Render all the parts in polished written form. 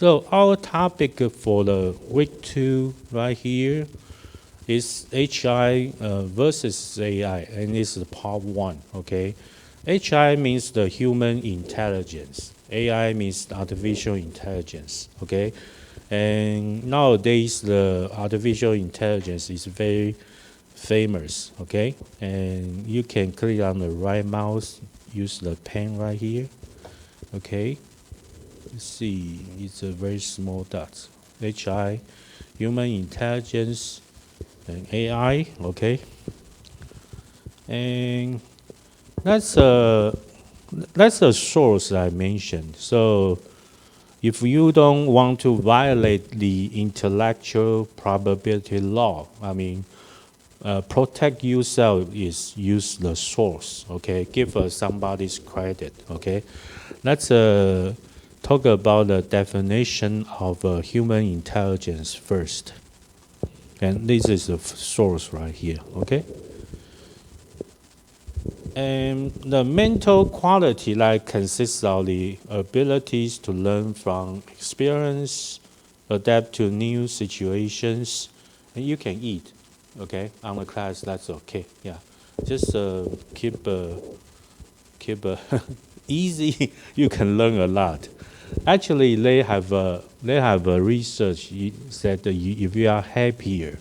So our topic for the week 2 right here is HI versus AI, and this is part 1, okay? HI means the human intelligence. AI means artificial intelligence, okay? And nowadays the artificial intelligence is very famous, okay? And you can click on the right mouse, use the pen right here, okay? Let's see, it's a very small dot. HI, human intelligence, and AI, okay? And that's a source I mentioned. So if you don't want to violate the intellectual probability law, I mean, protect yourself is use the source, okay? Give somebody's credit, okay? Let's talk about the definition of human intelligence first. And this is the source right here, okay? And the mental quality like consists of the abilities to learn from experience, adapt to new situations, and you can eat, okay? On the class, that's okay, yeah. Just keep easy. You can learn a lot. Actually, they have a research said that if you are happier,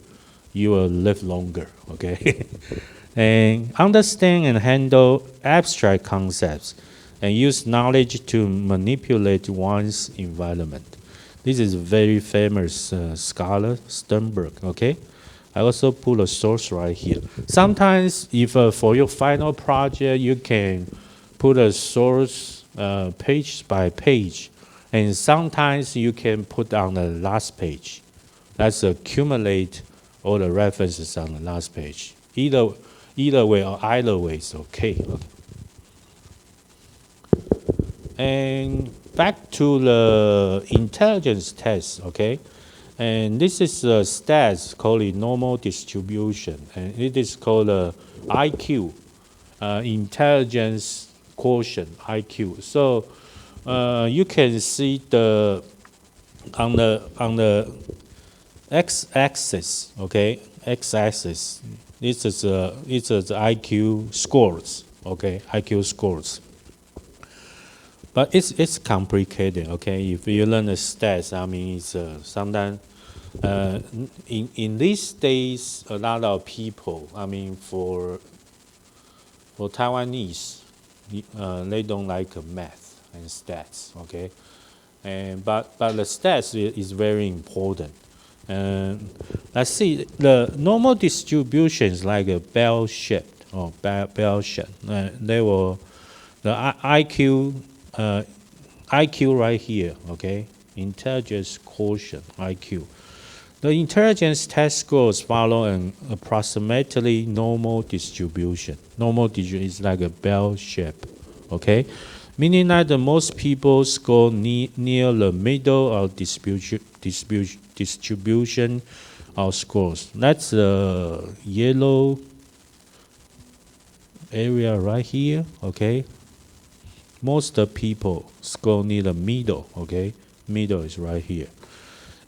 you will live longer. Okay, and understand and handle abstract concepts, and use knowledge to manipulate one's environment. This is a very famous scholar Sternberg. Okay, I also put a source right here. Sometimes, if for your final project, you can put a source page by page, and sometimes you can put on the last page. Let's accumulate all the references on the last page. Either way or either way is okay. And back to the intelligence test, okay? And this is a stats called a normal distribution, and it is called a IQ, intelligence quotient, IQ. So you can see the on the x-axis, okay, x-axis. This is it's the IQ scores, okay, IQ scores. But it's complicated, okay. If you learn the stats, I mean, it's sometimes in these days, a lot of people, I mean, for Taiwanese, they don't like math and stats, okay. And but the stats is very important. And let's see, the normal distribution is like a bell shaped or bell shaped. They will the IQ IQ right here, okay, intelligence quotient IQ. The intelligence test scores follow an approximately normal distribution. Normal distribution is like a bell shape, okay, meaning that the most people score near the middle of distribution of scores. That's the yellow area right here, okay. Most people score near the middle, okay. Middle is right here.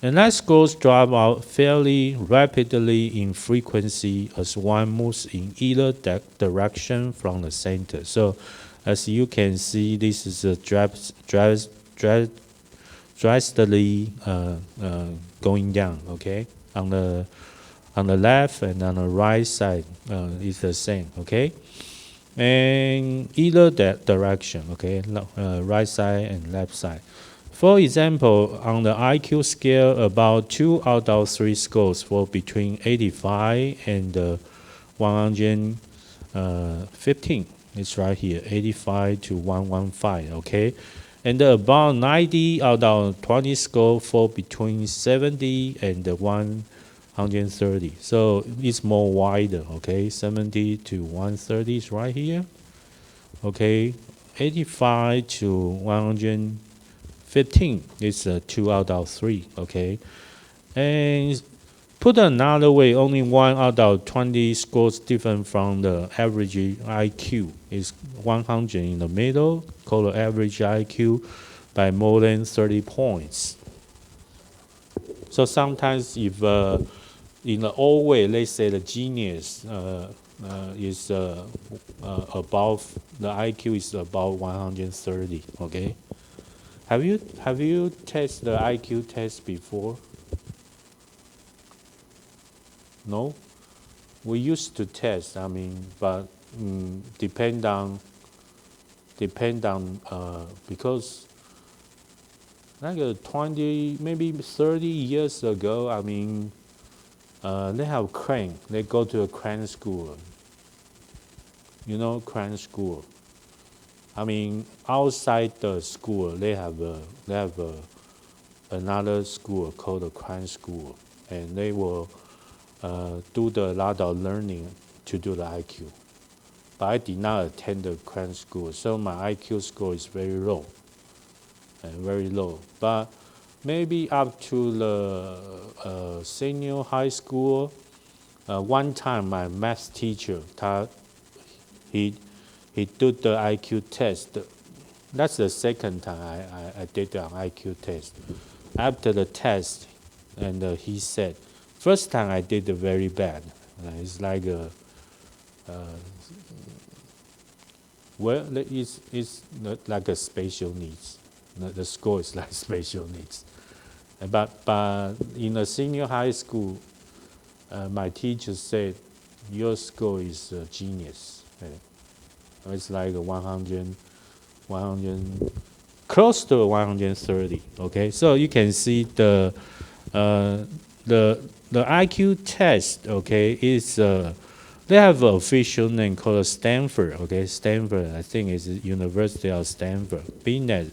And that scores drop out fairly rapidly in frequency as one moves in either direction from the center. So as you can see, this is a drastically going down, okay. On the left and on the right side is the same, okay. And either that direction, okay, right side and left side. For example, on the IQ scale, about 2 out of 3 scores fall between 85 and 115. It's right here, 85 to 115, okay? And about 90 out of 20 scores fall between 70 and 130. So it's more wider, okay? 70 to 130 is right here, okay? 85 to 115 is 2 out of 3, okay? And put another way, only 1 out of 20 scores different from the average IQ. Is 100 in the middle, called the average IQ by more than 30 points. So sometimes if in the old way, let's say the genius is above, the IQ is about 130, okay? Have you tested the IQ test before? No? We used to test, I mean, but depend on because like 20, maybe 30 years ago, I mean, they have crane. They go to a crane school. You know, crane school. I mean, outside the school, they have another school called the crane school, and they will do a lot of learning to do the IQ. But I did not attend the crane school, so my IQ score is very low, very low. But maybe up to the senior high school, one time my math teacher, he did the IQ test. That's the second time I did an IQ test. After the test, and he said, first time I did it very bad. It's like well, it's not like a special needs. The score is like special needs. But in a senior high school, my teacher said, your score is genius. It's like 100, close to 130. Okay, so you can see the IQ test. Okay, is they have an official name called Stanford. Okay, Stanford. I think is University of Stanford. Binet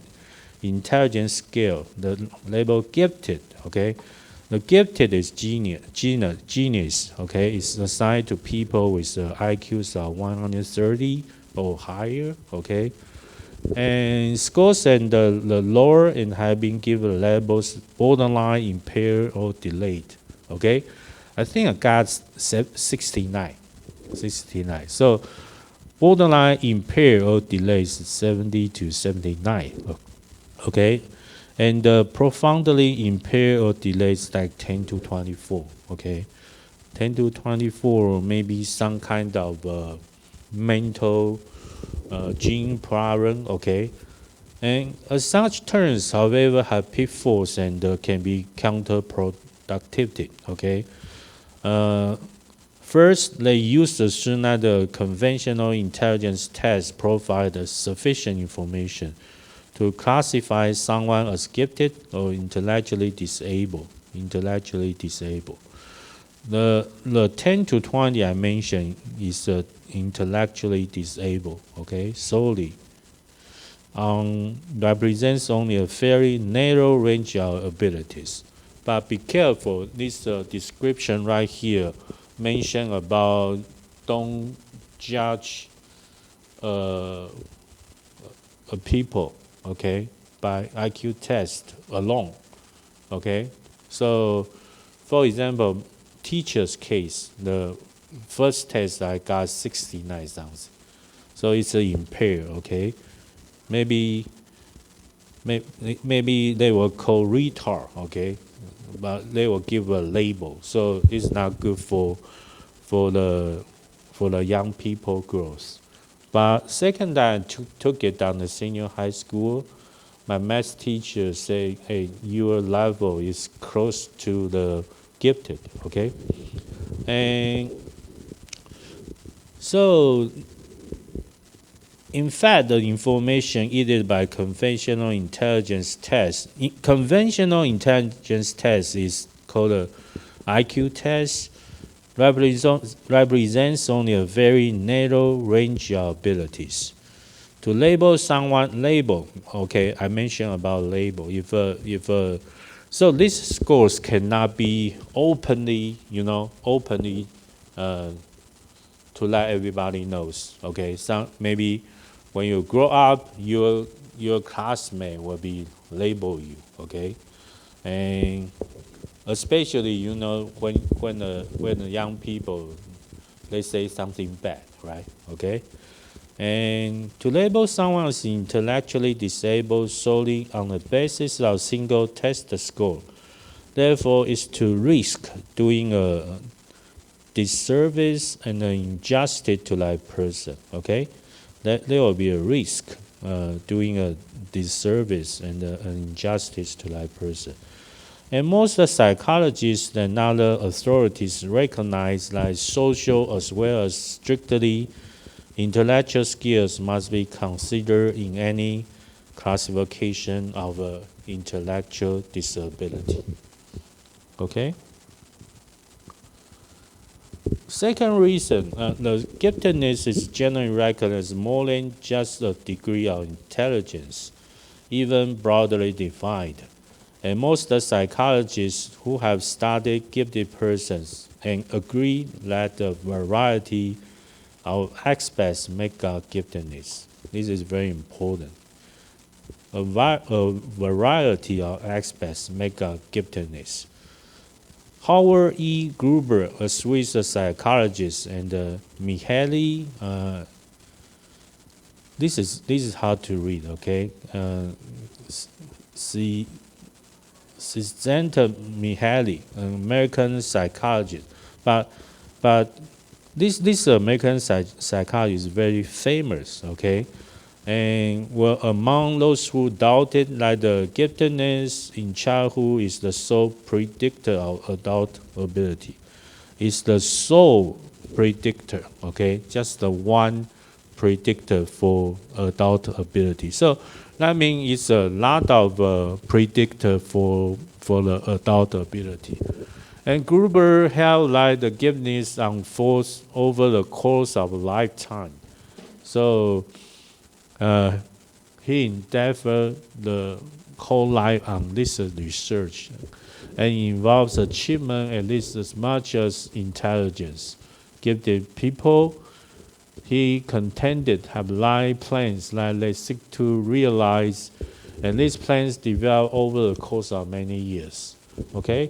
intelligence scale. The label gifted. Okay. The gifted is genius, okay? It's assigned to people with IQs of 130 or higher, okay? And scores and the lower and have been given labels borderline, impaired, or delayed, okay? I think I got 69. So borderline, impaired, or delayed is 70 to 79, okay? And profoundly impaired or delayed is like 10 to 24, okay? 10 to 24, maybe some kind of mental gene problem, okay? And such terms, however, have pitfalls and can be counterproductive, okay? First, they used to assume that the conventional intelligence test provided sufficient information to classify someone as gifted or intellectually disabled. The 10 to 20 I mentioned is intellectually disabled, okay, solely. Represents only a very narrow range of abilities. But be careful, this description right here mention about don't judge a people, okay, by IQ test alone, okay. So, for example, teacher's case, the first test I got 69 something, so it's impaired, okay. Maybe they will call retard, okay, but they will give a label, so it's not good for the young people growth. But second time I took it down the senior high school, my math teacher said, hey, your level is close to the gifted, okay? And so, in fact, the information either by conventional intelligence test, conventional intelligence test is called a IQ test, represents only a very narrow range of abilities. To label someone, okay, I mentioned about label. So these scores cannot be openly, to let everybody knows. Okay, maybe when you grow up, your classmate will be label you. Okay, and especially when the young people they say something bad, right? Okay, and to label someone as intellectually disabled solely on the basis of single test score Therefore, it's to risk doing a disservice and an injustice to that person. Okay, that there will be a risk doing a disservice and an injustice to that person. And most psychologists and other authorities recognize that social as well as strictly intellectual skills must be considered in any classification of intellectual disability. Okay? Second reason, the giftedness is generally recognized as more than just a degree of intelligence, even broadly defined. And most psychologists who have studied gifted persons and agree that the variety of aspects make up giftedness. This is very important. A variety of aspects make up giftedness. Howard E. Gruber, a Swiss psychologist, and Mihaly, this is hard to read. Okay, Csikszentmihalyi Mihaly, an American psychologist, but this American psychologist is very famous. Okay, and were among those who doubted that the giftedness in childhood is the sole predictor of adult ability. It's the sole predictor. Okay, just the one predictor for adult ability. So that means it's a lot of predictor for the adult ability. And Gruber held that the giftedness unfolds over the course of a lifetime. So he endeavored the whole life on this research, and involves achievement at least as much as intelligence. Gifted people, he contended, have life plans that they seek to realize, and these plans develop over the course of many years. Okay,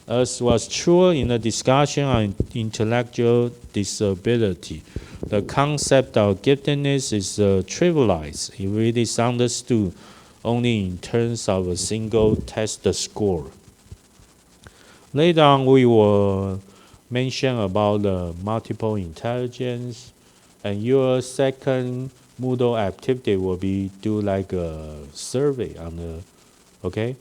as was true in the discussion on intellectual disability, the concept of giftedness is trivialized if it is understood only in terms of a single test score. Later on, we will mention about the multiple intelligence, and your second Moodle activity will be do like a survey on the, okay?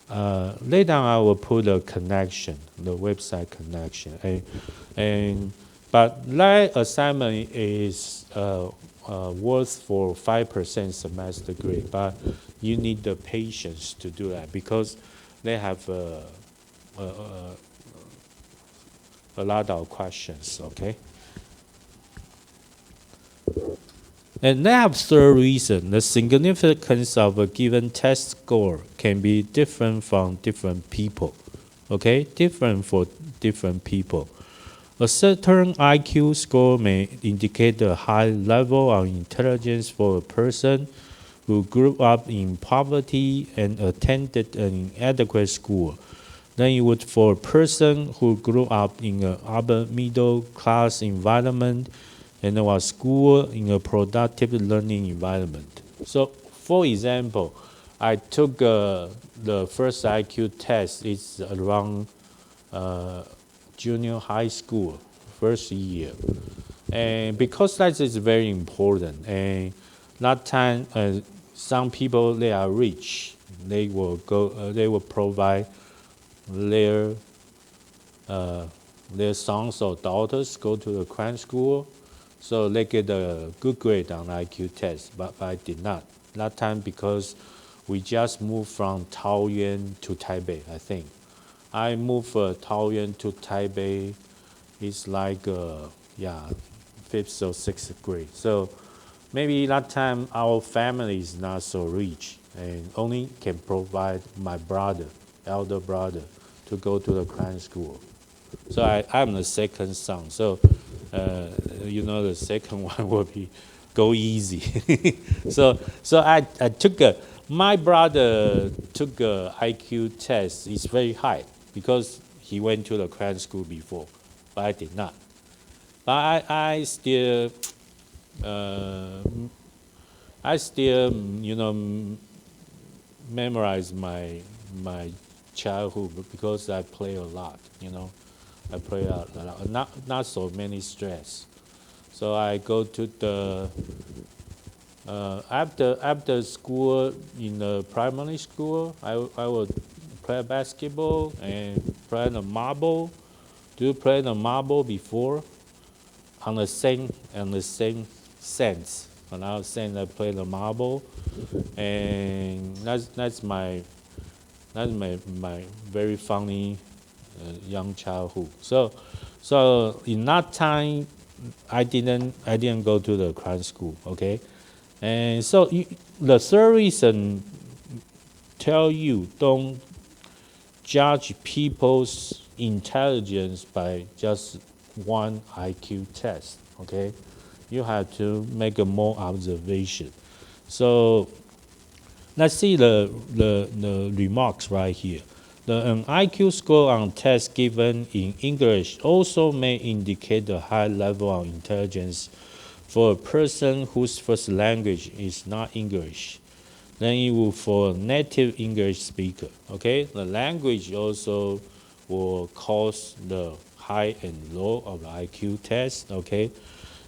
Later on, I will put a connection, the website connection, but that assignment is worth for 5% semester grade, but you need the patience to do that because they have a lot of questions. Okay. And that third reason, the significance of a given test score can be different from different people. Okay, different for different people. A certain IQ score may indicate a high level of intelligence for a person who grew up in poverty and attended an inadequate school than it would for a person who grew up in an upper middle class environment and was schooled in a productive learning environment. So, for example, I took the first IQ test. It's around junior high school, first year, and because that is very important. And that time, some people they are rich. They will go. They will provide their sons or daughters go to the Crown school, so they get a good grade on IQ test. But I did not that time because we just moved from Taoyuan to Taipei. I think I moved from Taoyuan to Taipei. It's like fifth or sixth grade. So maybe that time our family is not so rich and only can provide my brother, elder brother, to go to the Crown school. So I'm the second son. So the second one will be go easy. so I took my brother took a IQ test. It's very high because he went to the Crown school before, but I did not. But I still memorize my childhood because I play a lot. I play a lot, not so many stress. So I go to the after school in the primary school. I would play basketball and play the marble. Do you play the marble before? On the same sense. When I was saying I play the marble, and that's my very funny young childhood. So in that time, I didn't go to the crime school. Okay, and so the third reason tell you don't judge people's intelligence by just one IQ test. Okay, you have to make a more observation. So let's see the remarks right here. The IQ score on tests given in English also may indicate a high level of intelligence for a person whose first language is not English than it will for a native English speaker. Okay, the language also will cause the high and low of the IQ test. Okay,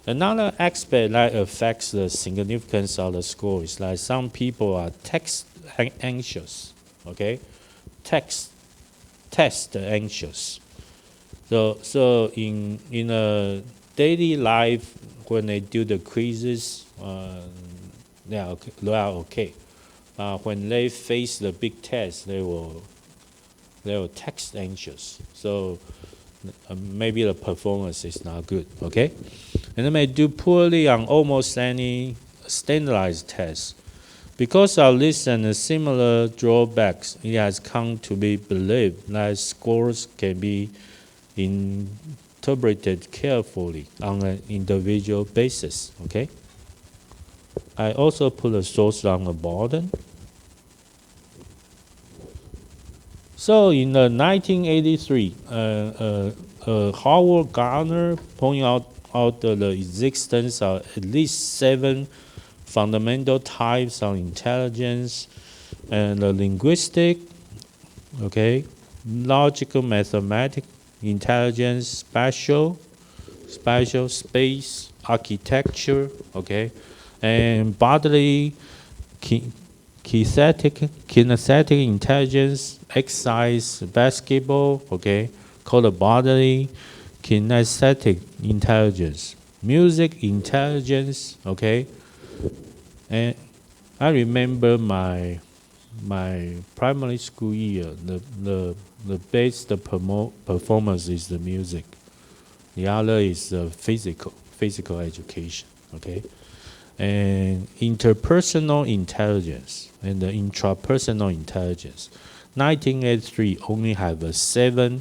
another aspect that affects the significance of the score is like some people are text anxious. Okay, text test anxious. So in a daily life when they do the quizzes, they are okay. When they face the big test, they will text anxious. So maybe the performance is not good. Okay, and they may do poorly on almost any standardized test. Because of this and similar drawbacks, it has come to be believed that scores can be interpreted carefully on an individual basis. Okay. I also put a source on the bottom. So in 1983, Howard Gardner pointed out the existence of at least 7 fundamental types of intelligence, and the linguistic, okay, logical, mathematical intelligence, spatial, space, architecture, okay, and bodily, kinesthetic intelligence, exercise, basketball, okay, called bodily, kinesthetic intelligence, music intelligence, okay. And I remember my primary school year, the best performance is the music. The other is the physical education. Okay, and interpersonal intelligence and the intrapersonal intelligence. 1983 only have a 7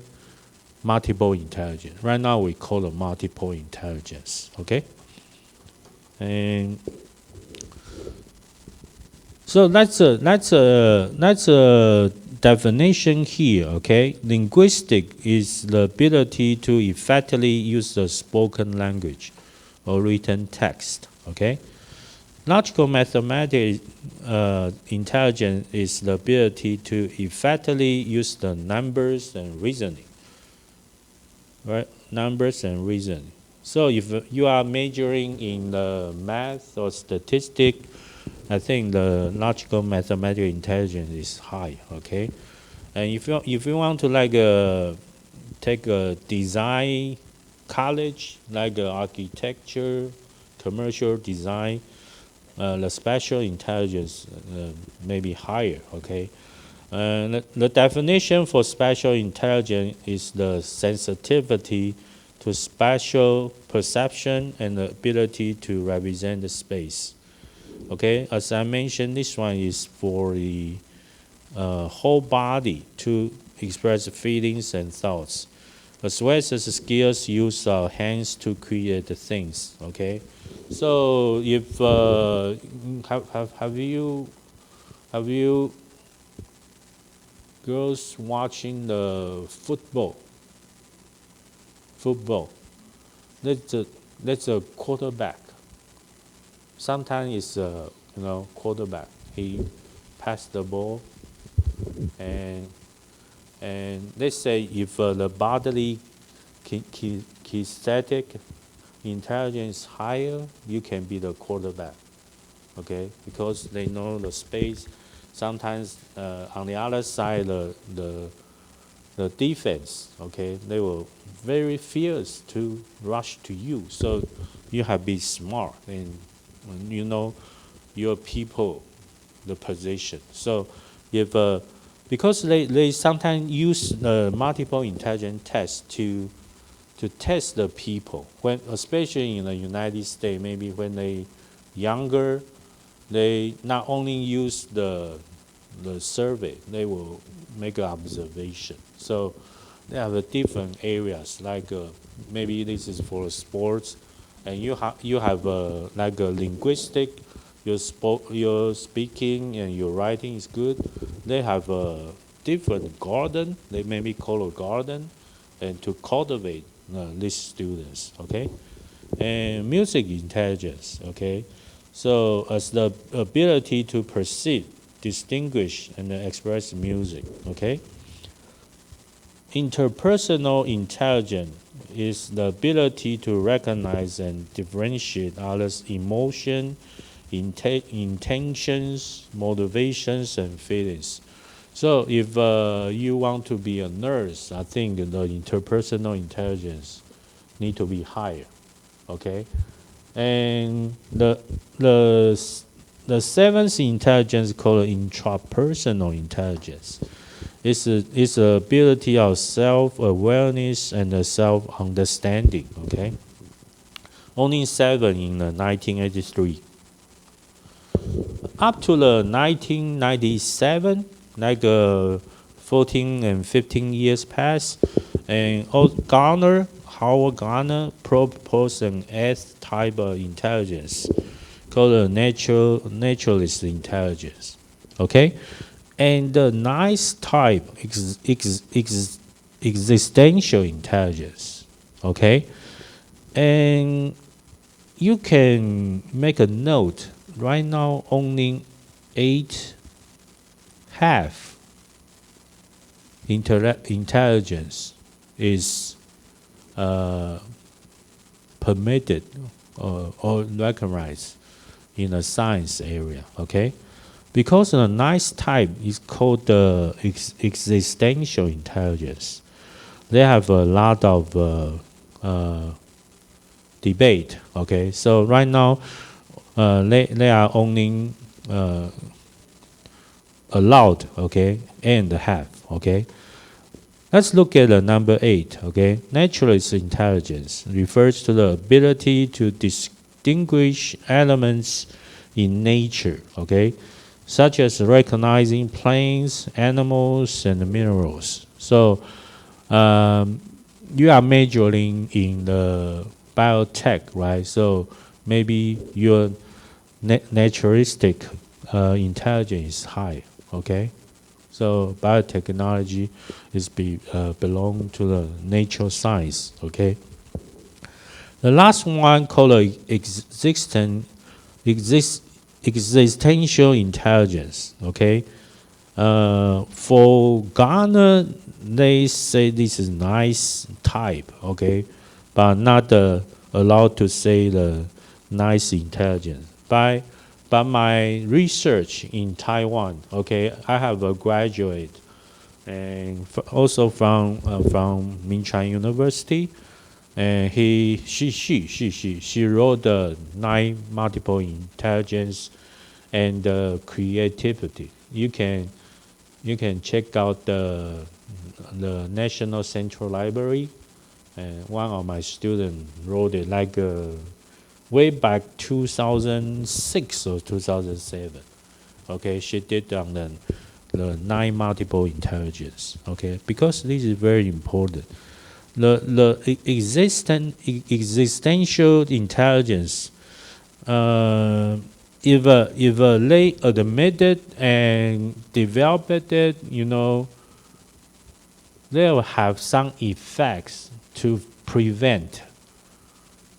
multiple intelligence. Right now we call it multiple intelligence. Okay, and so that's a definition here. Okay, linguistic is the ability to effectively use the spoken language or written text. Okay, logical mathematics intelligence is the ability to effectively use the numbers and reasoning. Right, numbers and reasoning. So if you are majoring in math or statistics, I think the logical mathematical intelligence is high. Okay, and if you want to take a design college like architecture, commercial design, the spatial intelligence may be higher. Okay, the definition for spatial intelligence is the sensitivity to spatial perception and the ability to represent the space. Okay, as I mentioned, this one is for the whole body to express feelings and thoughts, as well as the skills use our hands to create the things. Okay, so if have you girls watching the football? That's a quarterback. Sometimes it's a quarterback. He passed the ball, and And they say if the bodily kinesthetic intelligence is higher, you can be the quarterback. Okay, because they know the space. Sometimes on the other side, the defense, okay, they were very fierce to rush to you. So you have to be smart and you know your people, the position. So if because they sometimes use the multiple intelligence test to test the people when, especially in the United States, maybe when they younger, they not only use the survey, they will make an observation. So they have different areas, like maybe this is for sports, and you have like a linguistic, your speaking and your writing is good. They have a different garden. They maybe call a garden, and to cultivate these students. Okay, and music intelligence. Okay, so as the ability to perceive, distinguish, and express music. Okay. Interpersonal intelligence is the ability to recognize and differentiate others' emotion, intentions, motivations, and feelings. So if you want to be a nurse, I think the interpersonal intelligence need to be higher. Okay, and the seventh intelligence called intrapersonal intelligence. It's the ability of self-awareness and self-understanding. Okay, only 7 in 1983. Up to the 1997, like 14 and 15 years passed, and Howard Gardner proposed an eighth type of intelligence called a naturalist intelligence. Okay, and the ninth type existential intelligence. Okay, and you can make a note. Right now, only 8 half intelligence is permitted or recognized in the science area. Okay, because the ninth type is called the existential intelligence. They have a lot of debate. Okay, so right now they are only allowed. Okay, and half. Okay, let's look at the number 8. Okay, naturalist intelligence refers to the ability to distinguish elements in nature. Okay, such as recognizing plants, animals, and minerals. So you are majoring in the biotech, right? So maybe your naturalistic intelligence is high. Okay, so biotechnology is belong to the natural science. Okay, the last one called existential intelligence. Okay, for Ghana, they say this is nice type. Okay, but not allowed to say the nice intelligence. By my research in Taiwan, okay, I have a graduate, and also from Minchuan University, and she wrote the 9 multiple intelligence and creativity. You can check out the National Central Library, and one of my students wrote it like way back 2006 or 2007. Okay, she did on the 9 multiple intelligence. Okay, because this is very important. The existential intelligence, if they admit it and develop it, you know, they will have some effects to prevent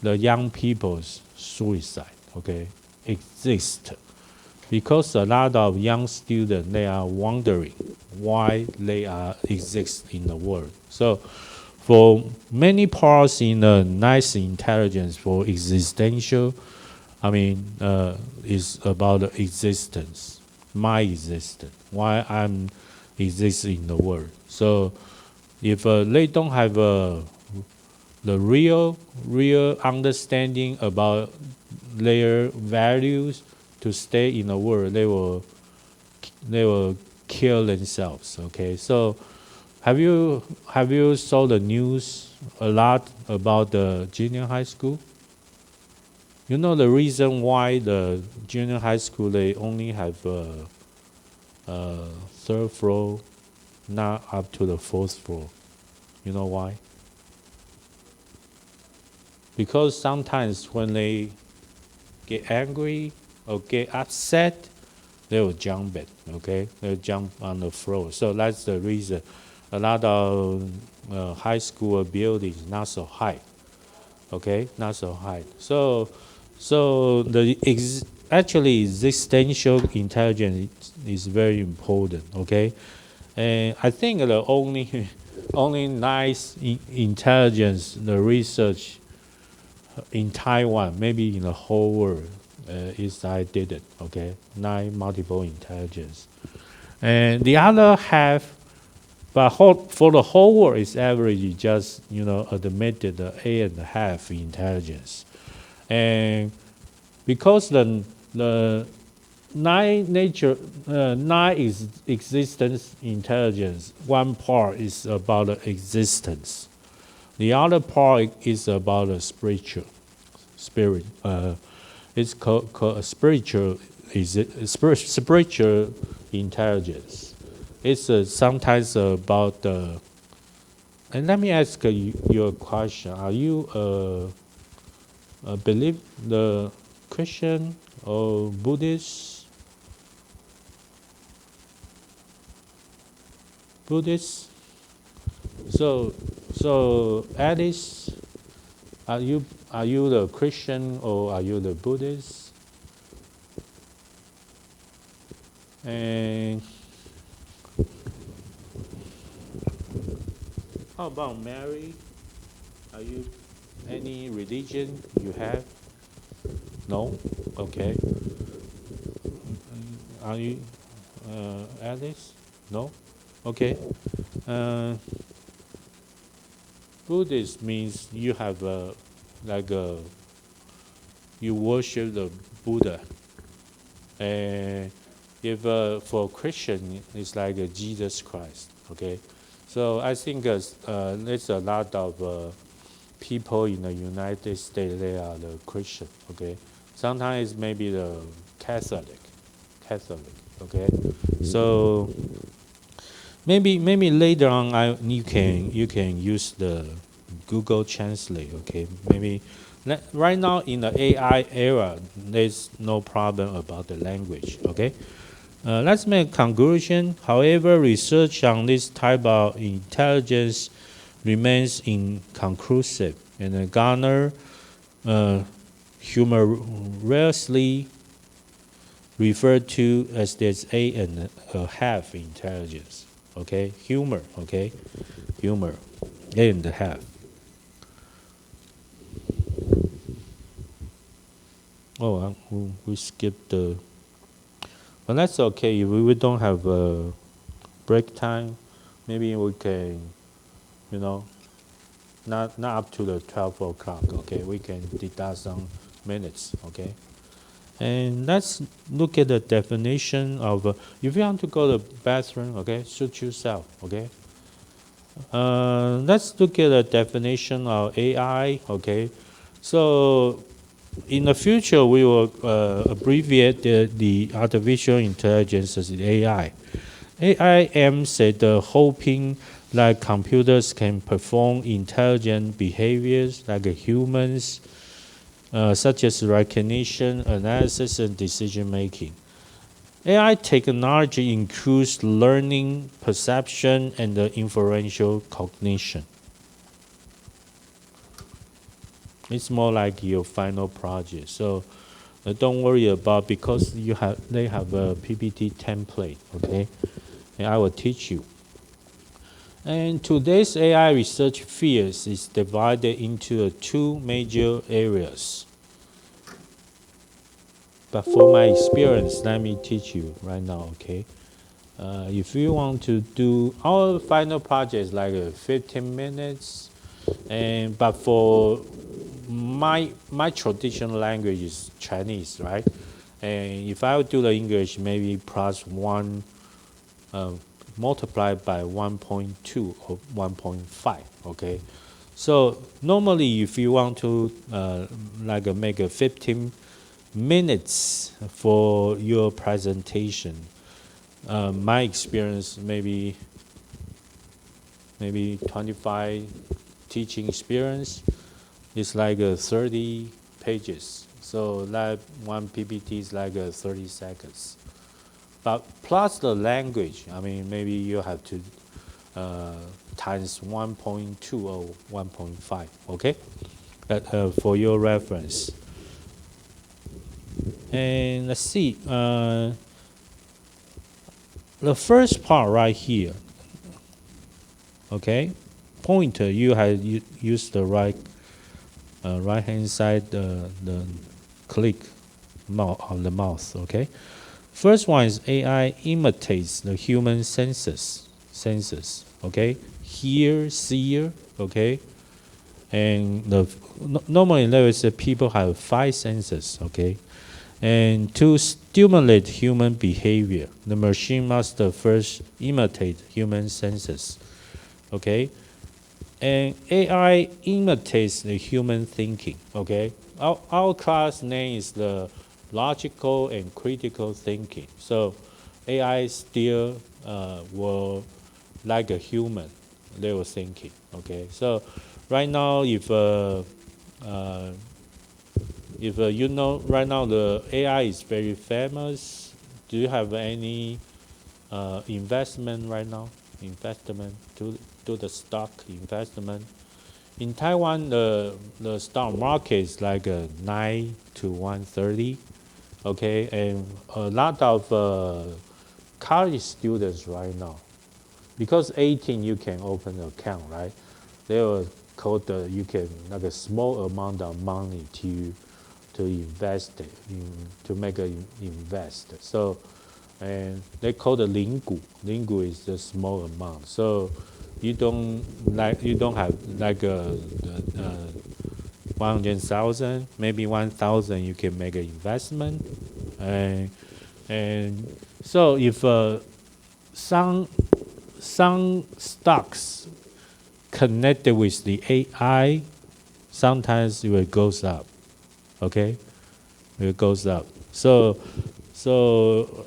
the young people's suicide. Okay, exist. because a lot of young students, they are wondering why they are exist in the world. So for many parts in the nice intelligence for existential, is about the existence, my existence, why I'm exist in the world. So if they don't have the real understanding about their values to stay in the world, they will kill themselves. Okay, so have you saw the news a lot about the junior high school? You know the reason why the junior high school they only have a third floor, not up to the fourth floor. You know why? Because sometimes when they get angry or get upset, they will jump it. Okay, they'll jump on the floor. So that's the reason. A lot of high school buildings not so high. Okay, not so high. So actually existential intelligence is very important. Okay, and I think the only only nice intelligence the research in Taiwan, maybe in the whole world, is I did it. Okay, 9 multiple intelligence, and the other half. But for the whole world, it's average just admitted the 8.5 intelligence, and because the nine is existence intelligence. One part is about the existence. The other part is about the spirit. It's called spiritual. Spiritual intelligence? It's sometimes about the. And let me ask you a question. Are you believe the Christian or Buddhist? Buddhist. So Alice, are you the Christian or are you the Buddhist? And how about Mary? Are you any religion you have? No. Okay. Are you Alice? No. Okay. Uh, Buddhist means you have like a you worship the Buddha, and if for Christian it's like Jesus Christ. Okay, so I think there's a lot of people in the United States they are the Christian. Okay, sometimes maybe the Catholic. Okay, so maybe later on you can use the Google Translate. Okay, maybe right now in the AI era, there's no problem about the language. Okay, let's make a conclusion. However, research on this type of intelligence remains inconclusive, and Garner humorously referred to as this 8.5 intelligence. Okay, humor. Okay, humor, 8.5. Oh, we skipped the. Well, that's okay. If we don't have a break time, maybe we can, you know, not up to the 12 o'clock. Okay, we can deduct some minutes. Okay, and let's look at the definition of. If you want to go to the bathroom, okay, suit yourself. Okay. Let's look at the definition of AI. Okay, so in the future, we will abbreviate the artificial intelligence as AI. AI aims at hoping that computers can perform intelligent behaviors like humans, such as recognition, analysis, and decision making. AI technology includes learning, perception, and inferential cognition. It's more like your final project. So Don't worry about because they have a PPT template, okay? And I will teach you. And today's AI research fields is divided into two major areas. But for my experience, let me teach you right now, okay? If you want to do our final project is like 15 minutes, but for my traditional language is Chinese, right? And if I would do the English, maybe plus one multiplied by 1.2 or 1.5, okay? So normally if you want to make a 15 minutes for your presentation, my experience maybe 25 teaching experience is like 30 pages. So that one PPT is like 30 seconds. But plus the language, I mean, maybe you have to times 1.2 or 1.5, okay? For your reference. And let's see, the first part right here, okay? Pointer, you have used the right hand side, the click on the mouse, okay? First one is AI imitates the human senses, okay? Hear, see, okay? And normally there is people have 5 senses, okay? And to stimulate human behavior, the machine must first imitate human senses, okay? And AI imitates the human thinking, okay? Our class name is the logical and critical thinking. So AI still will like a human, they were thinking, okay? So right now, if you know, right now the AI is very famous. Do you have any investment right now? Investment to the stock investment. In Taiwan, the stock market is like 9 to 130. Okay, and a lot of college students right now, because 18 you can open an account, right? They will code you can like a small amount of money to invest it to make a invest. So, and they call the lingu. Lingu is a small amount. So you don't have like a 100,000, maybe 1,000. You can make an investment, and so if some stocks connected with the AI, sometimes it will goes up. Okay, it goes up. So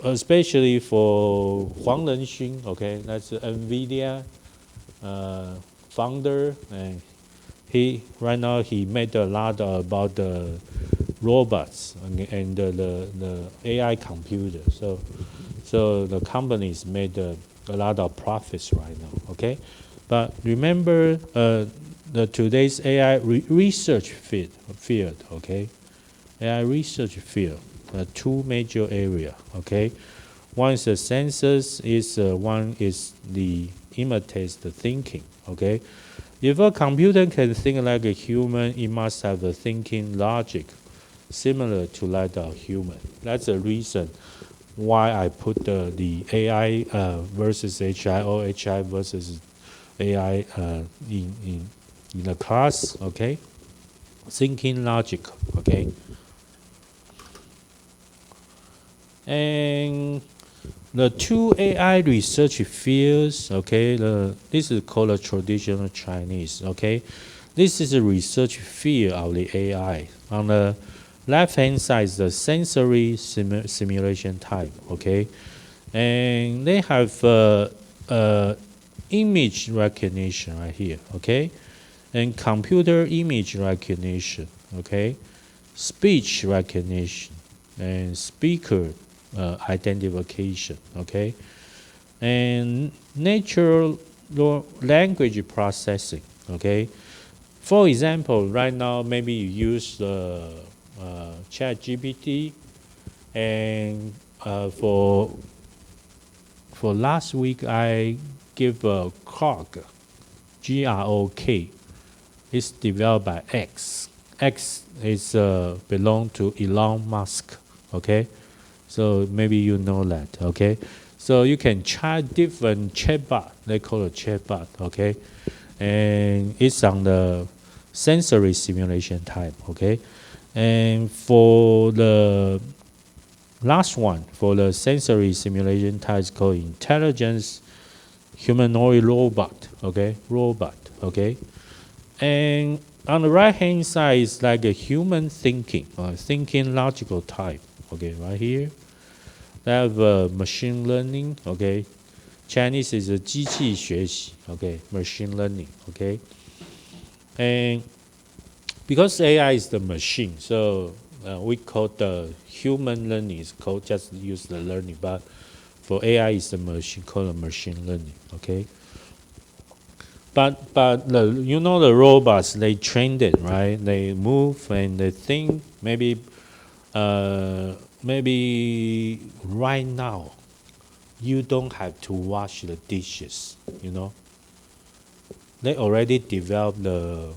especially for Huang Renxun, okay, that's NVIDIA founder, and he right now he made a lot about the robots and the AI computer. So the companies made a lot of profits right now. Okay, but remember the today's AI research field. Okay, AI research field. Two major area. Okay, one is the sensors. One is the imitates the thinking. Okay, if a computer can think like a human, it must have a thinking logic similar to that of human. That's the reason why I put the AI versus HI or HI versus AI in the class. Okay, thinking logic. Okay. And the two AI research fields, okay, this is called a traditional Chinese, okay. This is a research field of the AI. On the left-hand side is the sensory simulation type, okay. And they have image recognition right here, okay. And computer image recognition, okay. Speech recognition and speaker identification, okay, and natural language processing, okay. For example, right now maybe you use ChatGPT, and for last week I give a Grok, Grok. It's developed by X. X is belong to Elon Musk. Okay, so maybe you know that. Okay, so you can try different chatbot. They call it chatbot. Okay, and it's on the sensory simulation type. Okay, and for the last one, for the sensory simulation type, is called intelligence humanoid robot. Okay, robot. Okay, and on the right hand side is like a human thinking, thinking logical type. Okay, right here. They have machine learning. Okay, Chinese is a 机器学习. Okay, machine learning. Okay, and because AI is the machine, so we call the human learning is called just use the learning, but for AI is the machine called machine learning. Okay. But the robots, they trained it, right? They move and they think. Maybe right now you don't have to wash the dishes. They already developed the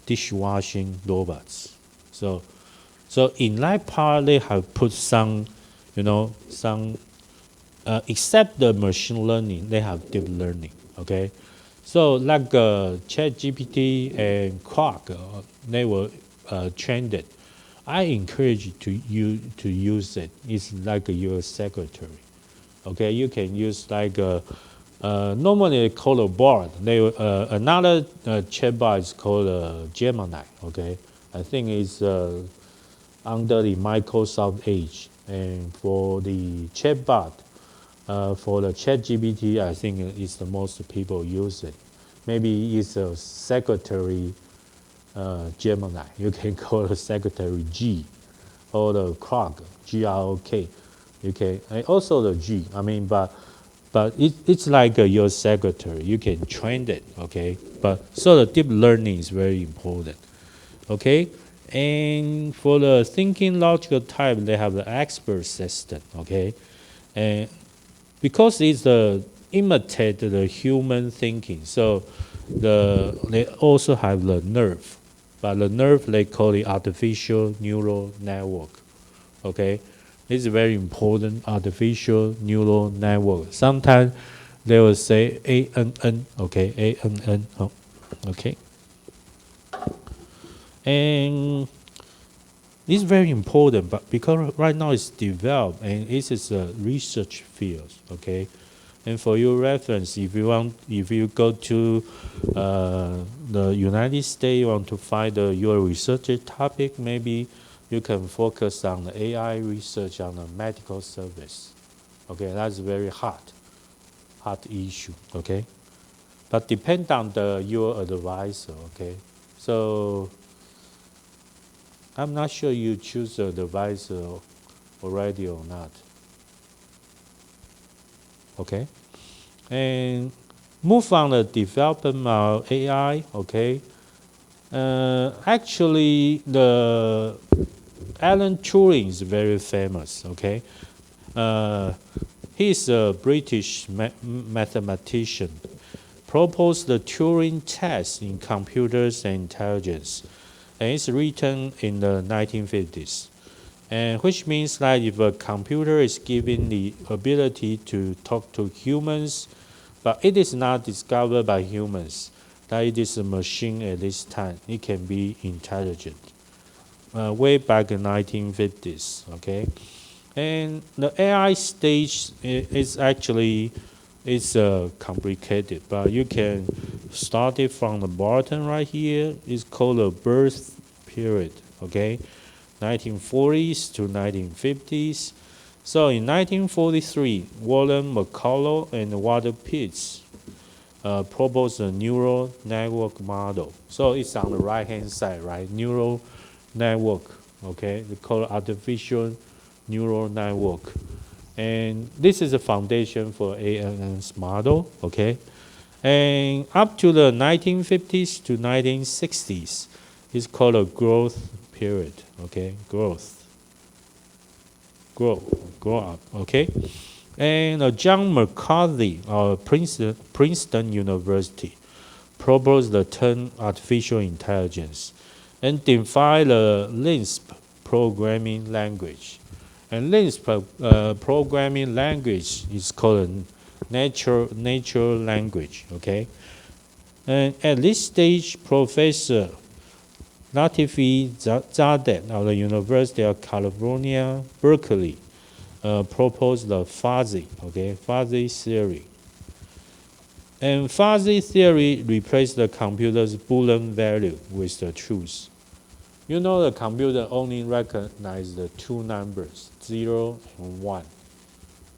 dishwashing robots. So in that part they have put some, except the machine learning, they have deep learning. Okay, so like ChatGPT and Grok, they were trained it. I encourage you to use it. It's like your secretary. Okay, you can use like normally they call a board. Another chatbot is called Gemini. Okay, I think it's under the Microsoft Edge, and for the chatbot. For the ChatGPT, I think it's the most people use it. Maybe it's a secretary Gemini. You can call it secretary G, or the Grok, Grok. You can, and also the G. I mean, but it's like your secretary. You can train it. Okay, but so the deep learning is very important. Okay, and for the thinking logical type, they have the expert system. Okay, and because it's imitate the human thinking, so they also have the nerve, but the nerve they call it artificial neural network. Okay, this is very important. Artificial neural network. Sometimes they will say ANN. Okay, ANN. Oh, okay, and it's very important, but because right now it's developed and it is a research field. Okay, and for your reference, if you go to the United States, you want to find your research topic, maybe you can focus on the AI research on the medical service. Okay, that's very hot issue. Okay, but depend on your advisor. Okay, so I'm not sure you choose a advisor already or not. Okay, and move on the development of AI. Okay, actually the Alan Turing is very famous. Okay, he's a British mathematician. Proposed the Turing test in computers and intelligence, and it's written in the 1950s. And which means that if a computer is given the ability to talk to humans, but it is not discovered by humans, that it is a machine at this time, it can be intelligent. Way back in 1950s, okay? And the AI stage is actually complicated, but you can start it from the bottom right here. It's called a birth period, okay? 1940s to 1950s. So in 1943, Warren McCulloch and Walter Pitts proposed a neural network model. So it's on the right-hand side, right? Neural network, okay? They call it artificial neural network. And this is a foundation for ANN's model, okay? And up to the 1950s to 1960s, it's called a growth period, okay? Grow up, okay? And John McCarthy of Princeton University proposed the term artificial intelligence and defined the Lisp programming language. And Lisp programming language is called natural language, okay? And at this stage, Professor Latifi Zadeh of the University of California, Berkeley, proposed the fuzzy theory. And fuzzy theory replaced the computer's Boolean value with the truth. You know the computer only recognizes the two numbers, 0 and 1.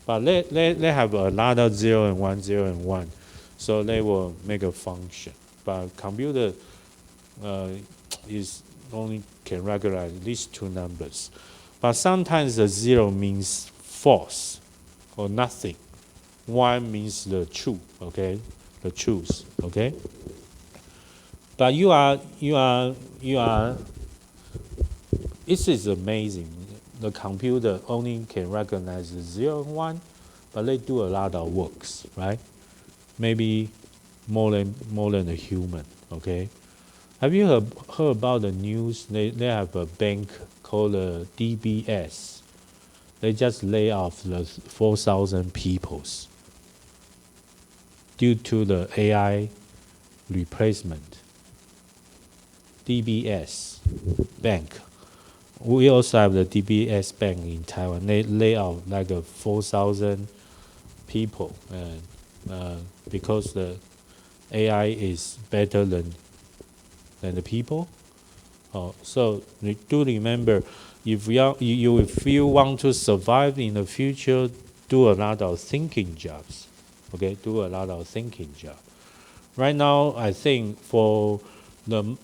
But they have a lot of 0 and 1, 0 and 1. So they will make a function. But computer is only can recognize these two numbers. But sometimes the 0 means false or nothing. 1 means the truth, okay? The truth, okay? But this is amazing. The computer only can recognize the 0 and 1, but they do a lot of works, right? Maybe more than a human, okay? Have you heard about the news? They have a bank called DBS. They just lay off the 4,000 people due to the AI replacement. DBS Bank. We also have the DBS Bank in Taiwan. They lay off like 4,000 people, because the AI is better than the people. So do remember, if you want to survive in the future, do a lot of thinking jobs. Okay, do a lot of thinking jobs. Right now, I think for the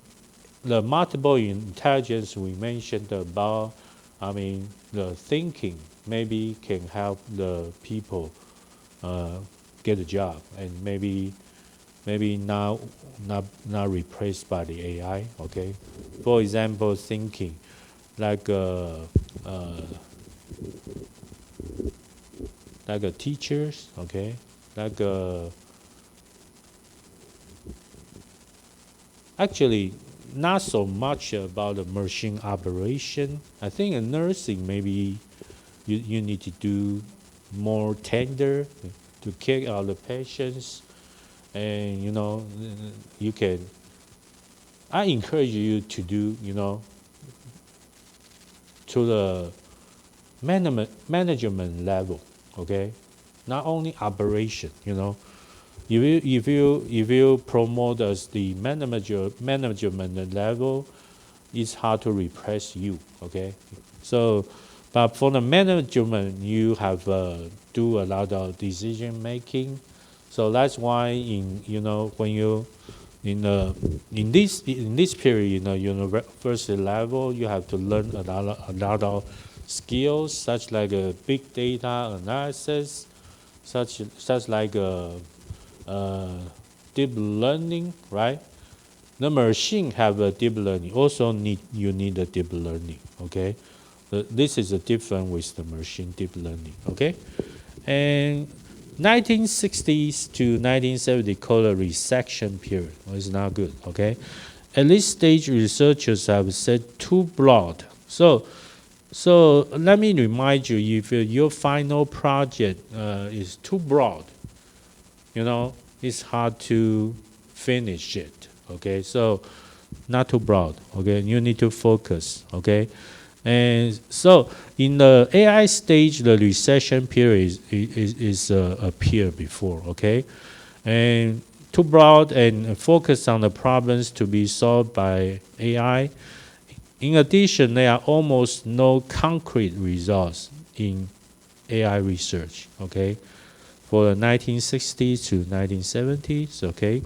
multiple intelligence we mentioned about, the thinking maybe can help the people get a job, and maybe not replaced by the AI. Okay, for example, thinking like a teachers. Okay, actually not so much about the machine operation. I think in nursing maybe you need to do more tender to care of the patients, and you can. I encourage you to do to the management level. Okay, not only operation. If you promote as the management level, it's hard to replace you. Okay, so but for the management, you have do a lot of decision making. So that's why when you in this period, university level, you have to learn a lot of skills such like big data analysis, such like deep learning, right? The machine have a deep learning. Also you need a deep learning. Okay, this is a different with the machine deep learning. Okay, and 1960s to 1970 called a recession period. Well, it's not good. Okay, at this stage, researchers have said too broad. So let me remind you, if your final project is too broad, it's hard to finish it. Okay, so not too broad. Okay, you need to focus. Okay, and so in the AI stage, the recession period is appeared before. Okay, and too broad and focus on the problems to be solved by AI. In addition, there are almost no concrete results in AI research. Okay, for the 1960s to 1970s. Okay,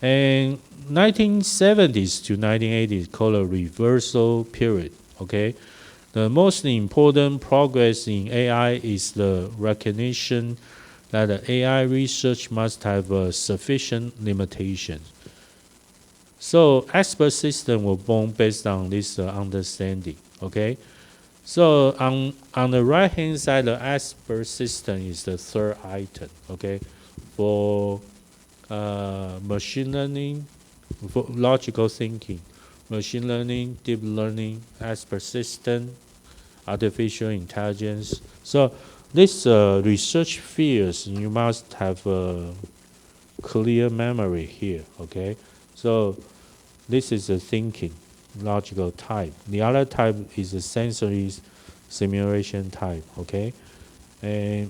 and 1970s to 1980s called a reversal period. Okay, the most important progress in AI is the recognition that the AI research must have sufficient limitations. So expert system were born based on this understanding. Okay. So on the right hand side, the expert system is the third item. Okay, for machine learning, for logical thinking, machine learning, deep learning, expert system, artificial intelligence. So this research fields you must have a clear memory here. Okay, so this is a thinking logical type. The other type is a sensory simulation type. Okay, and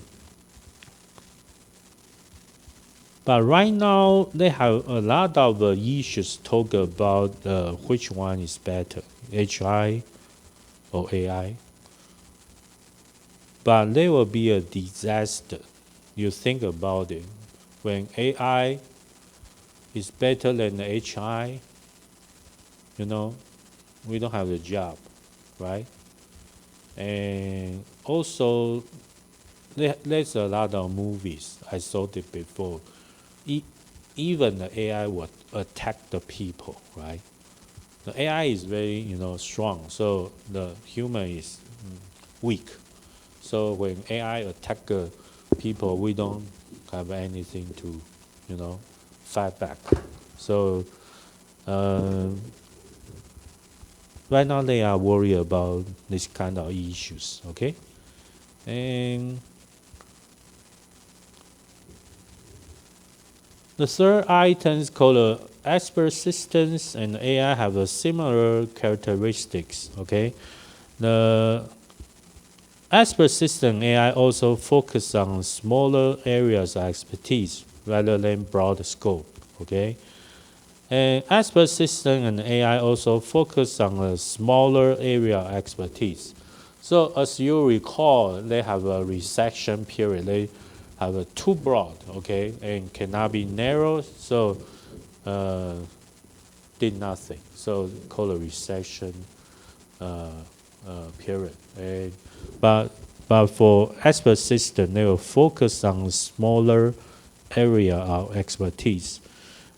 but right now they have a lot of issues talk about which one is better, HI or AI. But there will be a disaster. You think about it. When AI is better than the HI, you know, we don't have a job, right? And also, there's a lot of movies. I saw it before. Even the AI would attack the people, right? The AI is very, strong, so the human is weak. So when AI attack people, we don't have anything to, fight back. So right now they are worried about this kind of issues. Okay, and the third item is called expert systems and AI have a similar characteristics. Okay, the expert system AI also focus on smaller areas of expertise rather than broad scope. Okay, and expert system and AI also focus on a smaller area of expertise. So as you recall, they have a recession period. They have a too broad, okay, and cannot be narrow. So did nothing. So called a recession period. And but for expert system, they will focus on smaller area of expertise.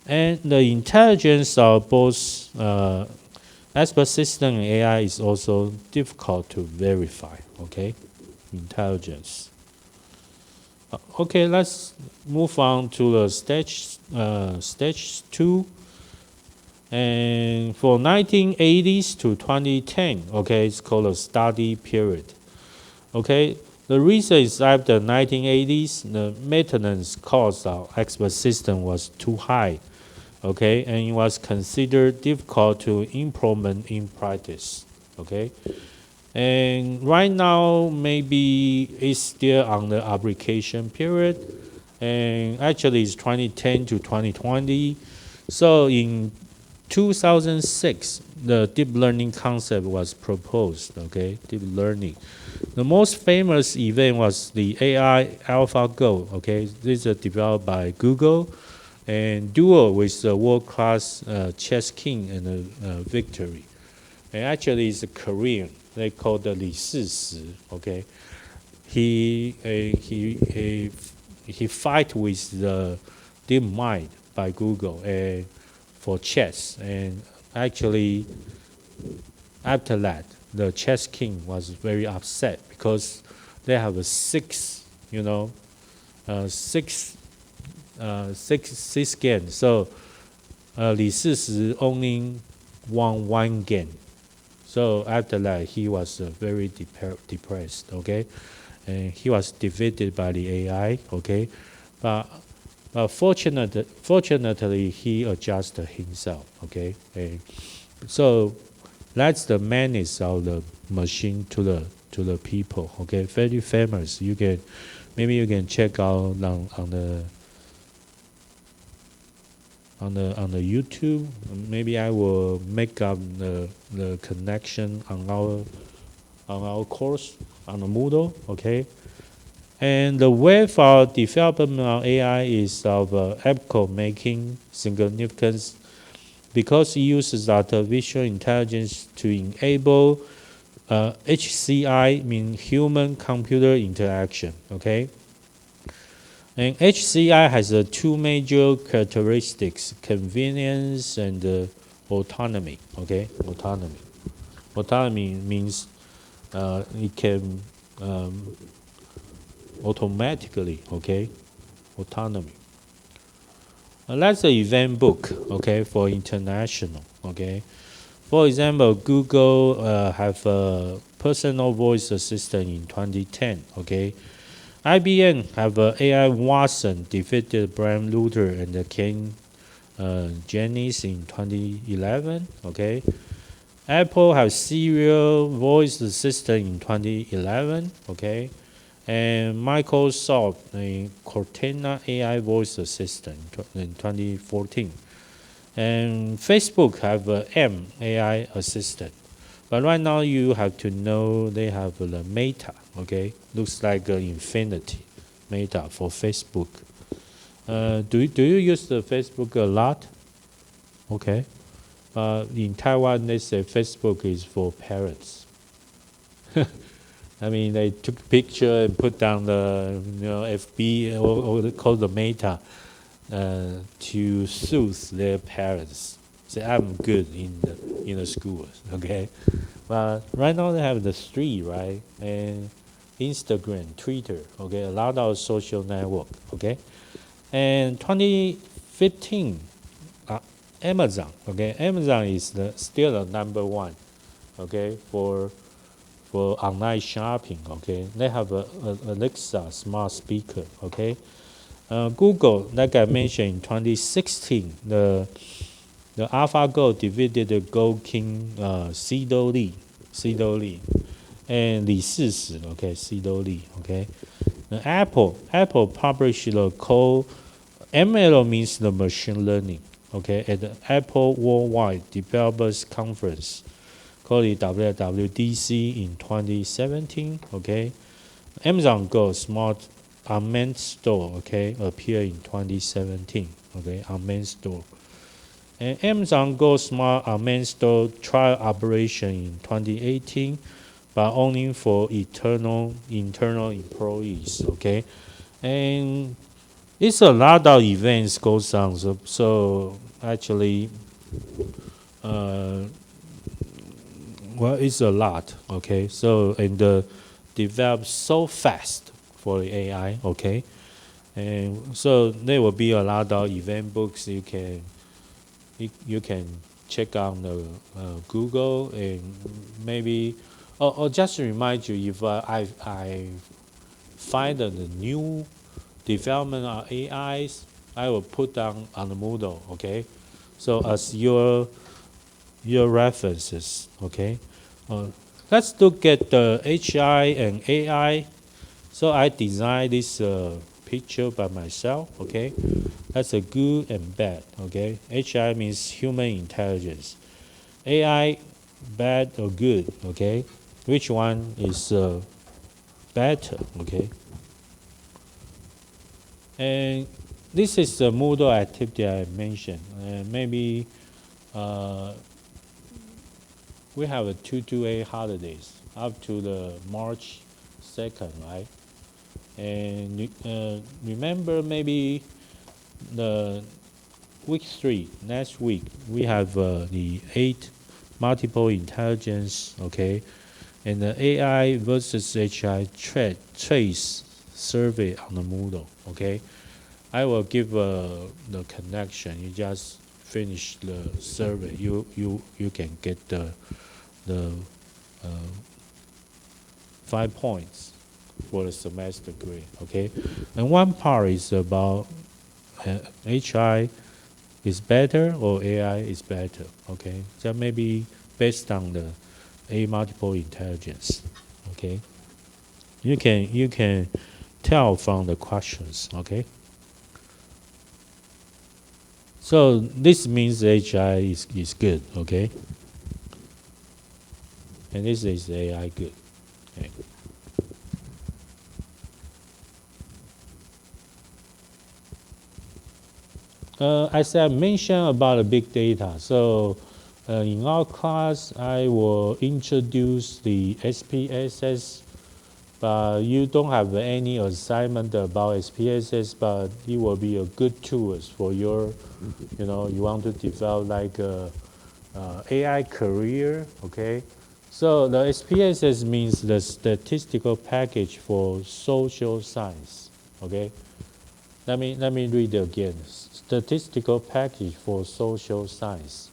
And the intelligence of both expert system and AI is also difficult to verify. Okay, intelligence. Okay, let's move on to the stage 2. And for 1980s to 2010, okay, it's called a study period. Okay, the reason is after 1980s, the maintenance cost of expert system was too high. Okay, and it was considered difficult to implement in practice. Okay, and right now maybe it's still on the application period, and actually it's 2010 to 2020. So in 2006, the deep learning concept was proposed. Okay, deep learning. The most famous event was the AI AlphaGo. Okay, this is developed by Google and duel with the world-class chess king and victory. And actually, it's a Korean. They call the Li Sisi. Okay, he fight with the DeepMind by Google and for chess. And actually, after that, the chess king was very upset because they have a six games. So Li Sisi only won one game. So after that, he was very depressed. Okay, and he was defeated by the AI. Okay, but fortunately, he adjusted himself. Okay, and so that's the menace of the machine to the people. Okay, very famous. Maybe you can check out on the YouTube. Maybe I will make up the connection on our course on the Moodle. Okay, and the way for development of AI is of epoch making significance because it uses artificial intelligence to enable HCI, mean human computer interaction. Okay. And HCI has two major characteristics: convenience and autonomy. Okay, autonomy. Autonomy means it can automatically. Okay, autonomy. That's an event book. Okay, for international. Okay. For example, Google have a personal voice assistant in 2010. Okay, IBM have AI Watson defeated Brian Luther and Ken Jennings in 2011. Okay, Apple have Serial voice assistant in 2011. Okay, and Microsoft Cortana AI voice assistant in 2014. And Facebook have a M AI assistant. But right now you have to know they have the Meta, okay? Looks like infinity Meta for Facebook. Do you use the Facebook a lot? Okay. In Taiwan, they say Facebook is for parents. I mean, they took a picture and put down the FB or they call the Meta to soothe their parents. Say I'm good in the schools, okay. But right now they have the three, right? And Instagram, Twitter, okay, a lot of social network, okay. And 2015, Amazon, okay. Amazon is still the number one, okay, for online shopping, okay. They have a Alexa smart speaker, okay. Google, like I mentioned in 2016, the AlphaGo defeated the Go King Sido Lee, and Li Sishi, okay, Sido Lee, okay. Apple published the code. ML means the machine learning, okay, at the Apple Worldwide Developers Conference, called the WWDC in 2017, okay. Amazon Go Smart Unmanned Store, okay, appeared in 2017, okay, Unmanned Store. And Amazon Go Smart Unmanned Store trial operation in 2018, but only for internal employees, okay. And it's a lot of events goes on, so actually, well, it's a lot, okay. So and develop so fast for the AI, okay. And so there will be a lot of event books you can check on the Google, and maybe or just to remind you, if I find the new development of AIs, I will put down on the Moodle, okay. So as your references, okay. Let's look at the HI and AI. So I designed this picture by myself, okay. That's a good and bad, okay. HI means human intelligence. AI, bad or good, okay. Which one is better, okay. And this is the Moodle activity I mentioned. Maybe we have a 228 holidays up to the March 2nd, right? And remember, maybe the week 3 next week we have the 8 multiple intelligence, okay, and the AI versus HI trace survey on the Moodle, okay. I will give the connection. You just finish the survey. You can get the 5 points for the semester grade, okay. And one part is about HI is better or AI is better, okay. That may be based on the A multiple intelligence, okay. You can tell from the questions, okay. So this means HI is good, okay. And this is AI good. Okay. As I mentioned about the big data, so in our class, I will introduce the SPSS, but you don't have any assignment about SPSS, but it will be a good tool for your, you want to develop like AI career. Okay, so the SPSS means the statistical package for social science. Okay, let me read it again. Statistical package for social science.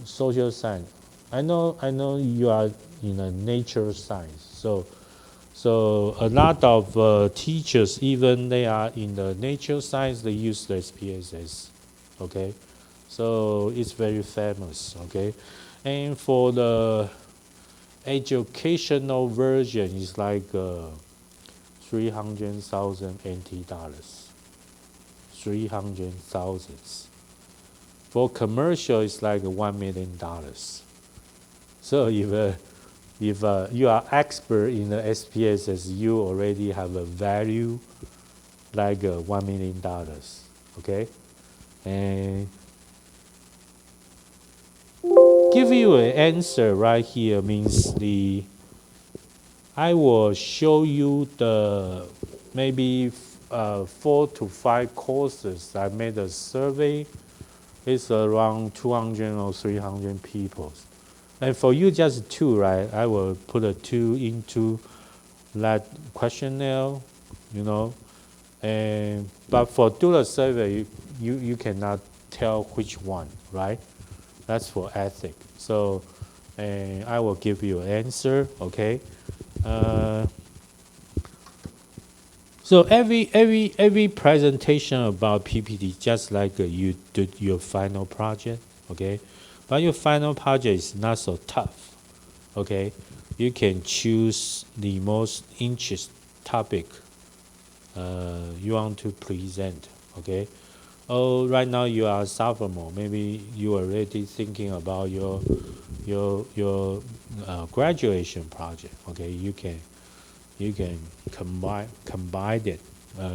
Social science. I know you are in a nature science, so a lot of teachers, even they are in the nature science, they use the SPSS. Okay, so it's very famous. Okay, and for the educational version, it's like 300,000 NT dollars. 300,000. For commercial, it's like $1 million. So if you are expert in the SPSS, you already have a value like $1 million. Okay, and give you an answer right here means I will show you the maybe 4 to 5 courses. I made a survey. It's around 200 or 300 people. And for you, just two, right? I will put a two into that questionnaire, you know. And but for do the survey, you cannot tell which one, right? That's for ethic. So, and I will give you an answer, okay? Uh, so every presentation about PPT, just like you did your final project, okay? But your final project is not so tough, okay? You can choose the most interest topic you want to present, okay? Oh, right now you are a sophomore. Maybe you are already thinking about your graduation project. Okay, you can combine it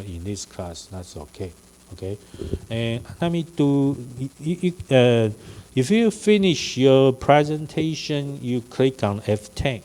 in this class. That's okay. Okay, and let me do. If you finish your presentation, you click on F10.